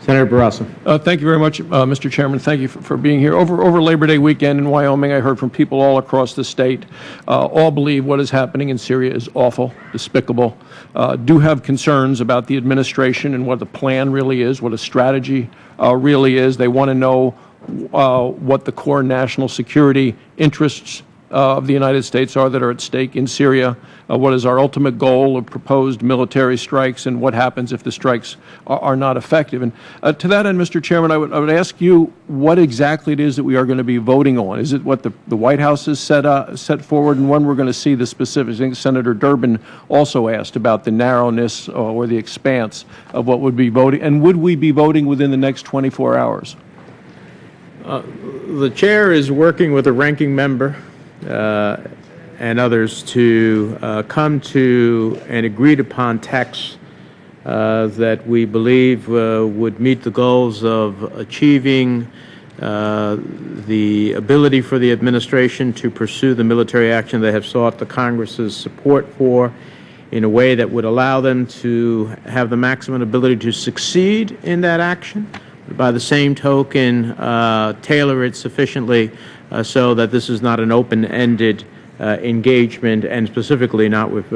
Senator Barrasso. Thank you very much, Mr. Chairman. Thank you for being here. Over Labor Day weekend in Wyoming, I heard from people all across the state. All believe what is happening in Syria is awful, despicable, do have concerns about the administration and what the plan really is, what a strategy really is. They want to know what the core national security interests of the United States are that are at stake in Syria, what is our ultimate goal of proposed military strikes, and what happens if the strikes are not effective. And to that end, Mr. Chairman, I would ask you what exactly it is that we are going to be voting on. Is it what the White House has set forward, and when we're going to see the specifics? I think Senator Durbin also asked about the narrowness or the expanse of what would be voting, and would we be voting within the next 24 hours? The Chair is working with the ranking member and others to come to an agreed-upon text that we believe would meet the goals of achieving the ability for the administration to pursue the military action they have sought the Congress's support for in a way that would allow them to have the maximum ability to succeed in that action, but by the same token tailor it sufficiently so that this is not an open-ended engagement, and specifically not with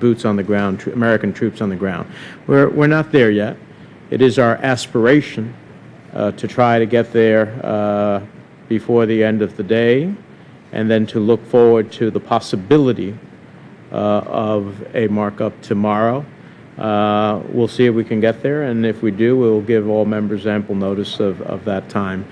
boots on the ground, American troops on the ground. We're not there yet. It is our aspiration to try to get there before the end of the day, and then to look forward to the possibility of a markup tomorrow. We'll see if we can get there, and if we do, we'll give all members ample notice of that time.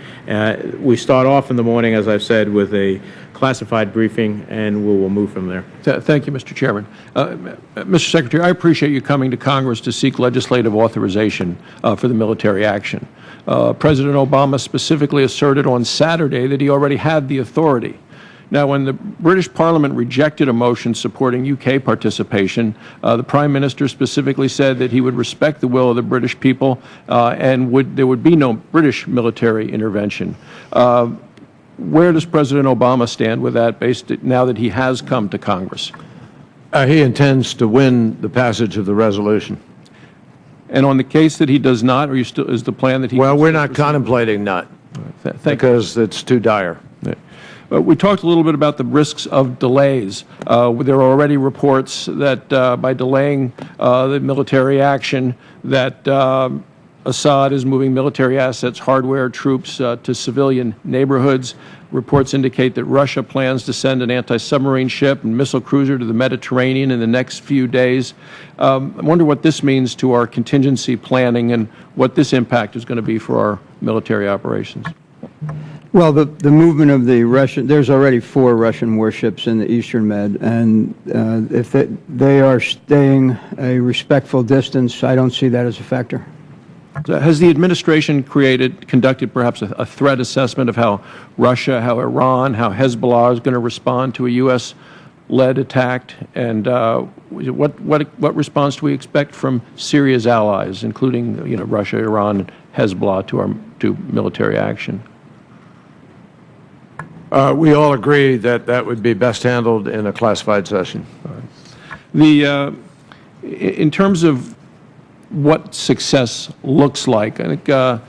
We start off in the morning, as I've said, with a classified briefing, and we will move from there. Thank you, Mr. Chairman. Mr. Secretary, I appreciate you coming to Congress to seek legislative authorization for the military action. President Obama specifically asserted on Saturday that he already had the authority. Now, when the British Parliament rejected a motion supporting UK participation, the Prime Minister specifically said that he would respect the will of the British people and there would be no British military intervention. Where does President Obama stand with that, now that he has come to Congress? He intends to win the passage of the resolution. And on the case that he does not, is the plan that he... Well, we're not contemplating not, because it's too dire. We talked a little bit about the risks of delays. There are already reports that by delaying the military action, that Assad is moving military assets, hardware, troops to civilian neighborhoods. Reports indicate that Russia plans to send an anti-submarine ship and missile cruiser to the Mediterranean in the next few days. I wonder what this means to our contingency planning and what this impact is going to be for our military operations. Well, the movement of the Russian, there's already 4 Russian warships in the Eastern Med, and if they are staying a respectful distance, I don't see that as a factor. Has the administration conducted perhaps a threat assessment of how Russia, how Iran, how Hezbollah is going to respond to a U.S.-led attack, and what response do we expect from Syria's allies, including Russia, Iran, and Hezbollah, to military action? We all agree that that would be best handled in a classified session. In terms of what success looks like, I think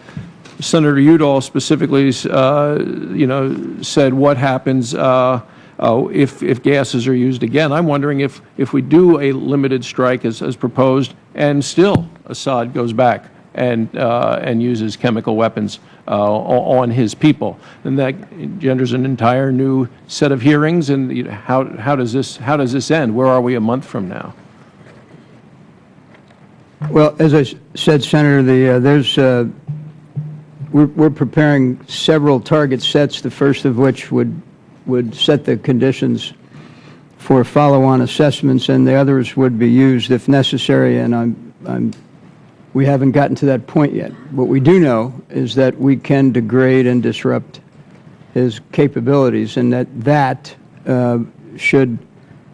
Senator Udall specifically, said what happens if gases are used again. I'm wondering if we do a limited strike as proposed, and still Assad goes back and uses chemical weapons on his people, and that engenders an entire new set of hearings. And how does this end? Where are we a month from now? Well, as I said, Senator, we're preparing several target sets. The first of which would set the conditions for follow-on assessments, and the others would be used if necessary. And we haven't gotten to that point yet. What we do know is that we can degrade and disrupt his capabilities, and that should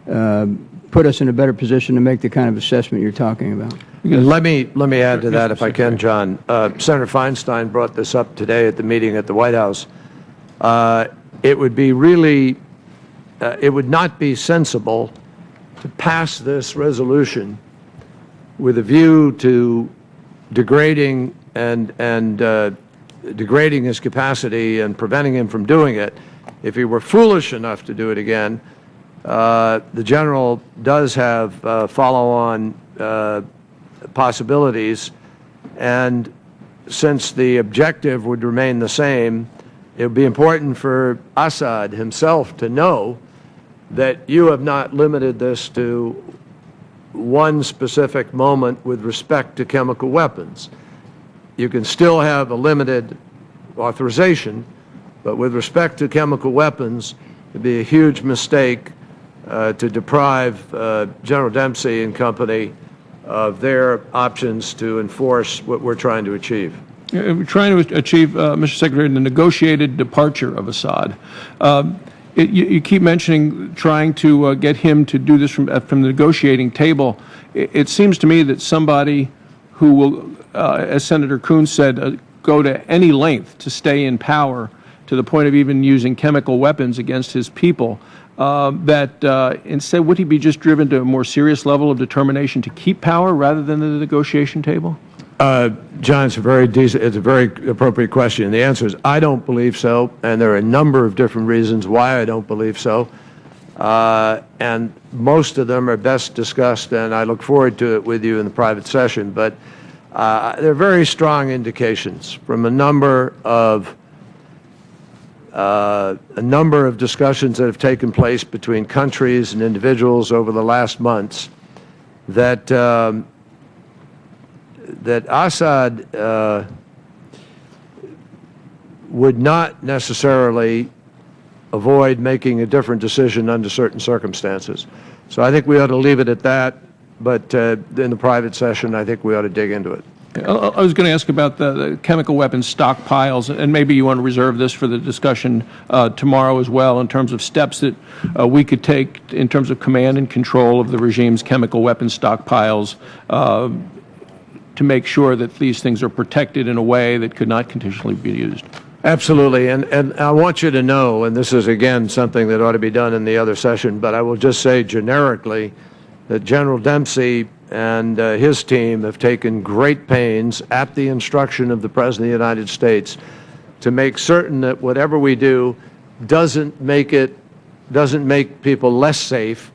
put us in a better position to make the kind of assessment you're talking about. Let me add to that, if I can, John. Senator Feinstein brought this up today at the meeting at the White House. It would be it would not be sensible to pass this resolution with a view to degrading and degrading his capacity and preventing him from doing it, if he were foolish enough to do it again, the general does have follow-on possibilities, and since the objective would remain the same, it would be important for Assad himself to know that you have not limited this to one specific moment with respect to chemical weapons. You can still have a limited authorization, but with respect to chemical weapons, it would be a huge mistake to deprive General Dempsey and company of their options to enforce what we're trying to achieve. We're trying to achieve, Mr. Secretary, the negotiated departure of Assad. You keep mentioning trying to get him to do this from the negotiating table. It seems to me that somebody who will, as Senator Coons said, go to any length to stay in power, to the point of even using chemical weapons against his people, that instead, would he be just driven to a more serious level of determination to keep power rather than the negotiation table? John, it's a very appropriate question. The answer is I don't believe so, and there are a number of different reasons why I don't believe so. And most of them are best discussed, and I look forward to it with you in the private session. But there are very strong indications from a number of discussions that have taken place between countries and individuals over the last months that Assad would not necessarily avoid making a different decision under certain circumstances. So I think we ought to leave it at that, but in the private session, I think we ought to dig into it. I was going to ask about the chemical weapons stockpiles, and maybe you want to reserve this for the discussion tomorrow as well, in terms of steps that we could take in terms of command and control of the regime's chemical weapons stockpiles to make sure that these things are protected in a way that could not continually be used. Absolutely, and I want you to know, and this is again something that ought to be done in the other session, but I will just say generically that General Dempsey and his team have taken great pains at the instruction of the President of the United States to make certain that whatever we do doesn't make people less safe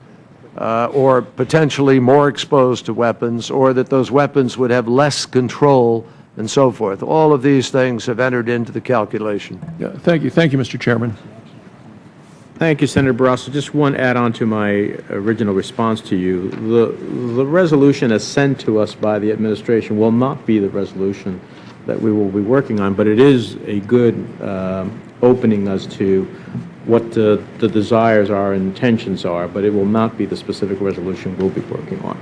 or potentially more exposed to weapons, or that those weapons would have less control and so forth. All of these things have entered into the calculation. Yeah, thank you. Thank you, Mr. Chairman. Thank you, Senator Barrasso. Just one add-on to my original response to you. The resolution as sent to us by the administration will not be the resolution that we will be working on, but it is a good opening as to what the desires are and intentions are, but it will not be the specific resolution we'll be working on.